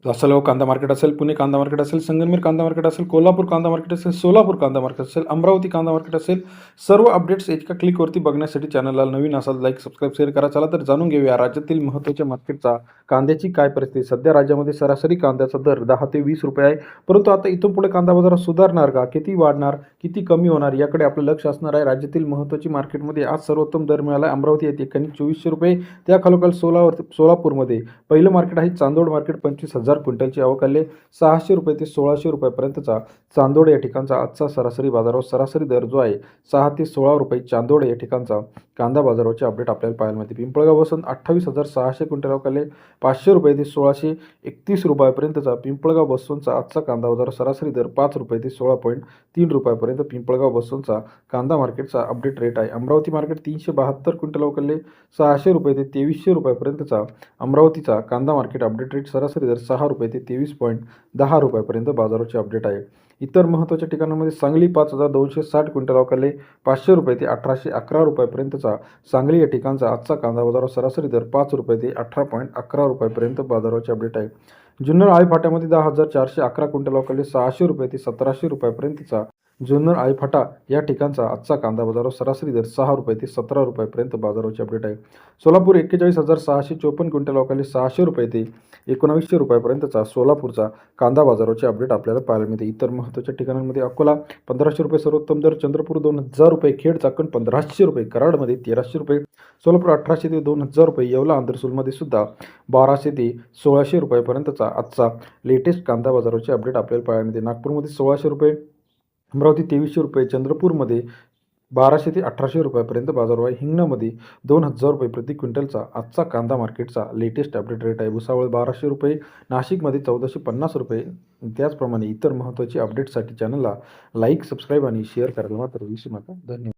लासलगाव कांदा मार्केट असेल, पुणे कांदा मार्केट असेल, संगमनेर कांदा मार्केट असेल, कोल्हापूर कांदा मार्केट असेल, सोलापूर कांदा मार्केट असेल, अमरावती कांदा मार्केट असेल, सर्व अपडेट्स एका क्लिकवरती बघण्यासाठी चॅनलला नवीन असाल लाईक, सबस्क्राईब, शेअर करा. चला तर जाणून घेऊया राज्यातील महत्त्वाच्या मार्केटचा कांद्याची काय परिस्थिती. सध्या राज्यामध्ये सरासरी कांद्याचा दर 10 ते 20 रुपये आहे. परंतु आता इथून पुढे कांदा बाजारात सुधारणार का, किती वाढणार, किती कमी होणार, याकडे आपलं लक्ष असणार आहे. राज्यातील महत्त्वाची मार्केटमध्ये आज सर्वोत्तम दर मिळाला आहे. अमरावती येथे ठिकाणी 2400 रुपये, त्याखालोखाल सोलापूरमध्ये पहिलं मार्केट आहे चांदोड मार्केट. 25,000 क्विंटलची आवक आली. 600 रुपये ते 1600 रुपयापर्यंतचा चांदोड या ठिकाणचा आजचा सरासरी बाजारावर सरासरी दर जो आहे 6 ते 16 रुपये चांदोड या ठिकाणचा कांदा बाजारावरचे अपडेट आपल्याला पाहायला मिळते. पिंपळगाव बसून 28,600 क्विंटल आवक आले. 500 रुपये ते 1631 रुपयापर्यंतचा पिंपळगाव बसवनचा आजचा कांदा बाजार सरासरी दर 5 रुपये ते 16.3 रुपयापर्यंत पिंपळगाव बसवनचा कांदा मार्केटचा अपडेट रेट आहे. अमरावती मार्केट 372 क्विंटल आवक आले. 600 रुपये ते 2300 रुपयापर्यंतचा अमरावतीचा कांदा मार्केट अपडेट रेट सरासरी दर 6 रुपये ते 23.10 रुपयापर्यंत बाजाराचे अपडेट आहे. इतर महत्त्वाच्या ठिकाणांमध्ये सांगली 5,260 क्विंटल आवक आले. 500 रुपये ते 1811 रुपयापर्यंतचा सांगली या ठिकाणचा आजचा कांदा बाजारावर सरासरी दर 5 रुपये ते 18.11 रुपयापर्यंत बाजाराचे अपडेट आहे. जुन्नर आळेफाट्यामध्ये 10,411 क्विंटल आवक आले. 600 रुपये ते 1700 रुपयापर्यंतचा जुन्नर आळेफाटा या ठिकाणचा आजचा कांदा बाजारावर सरासरी दर 6 रुपये ते 17 रुपयापर्यंत बाजाराचे अपडेट आहे. सोलापूर 41,654 क्विंटल आवक आले. 600 रुपये ते 1900 रुपयापर्यंतचा सोलापूरचा कांदा बाजाराचे अपडेट आपल्याला पाहायला मिळते. इतर महत्त्वाच्या ठिकाणांमध्ये अकोला 1500 रुपये सर्वोत्तम दर, चंद्रपूर 2000 रुपये, खेड चाकण 1500 रुपये, कराडमध्ये 1300 रुपये, सोलापूर 1800 ते 2000 रुपये, येवला आंध्रसूलमध्ये सुद्धा 1200 ते 1600 रुपयापर्यंतचा आजचा लेटेस्ट कांदा बाजाराचे अपडेट आपल्याला पाहायला मिळते. नागपूरमध्ये 1600 रुपये, अमरावती 2300 रुपये, चंद्रपूरमध्ये 1200 ते 1800 रुपयापर्यंत बाजार आहे. हिंगणामध्ये 2000 रुपये प्रति क्विंटलचा आजचा कांदा मार्केटचा लेटेस्ट अपडेट रेट आहे. भुसावळ 1200 रुपये, नाशिकमध्ये 1450 रुपये. त्याचप्रमाणे इतर महत्त्वाची अपडेटसाठी चॅनलला लाईक, सबस्क्राईब आणि शेअर करायला मात्र विसरू नका. धन्यवाद.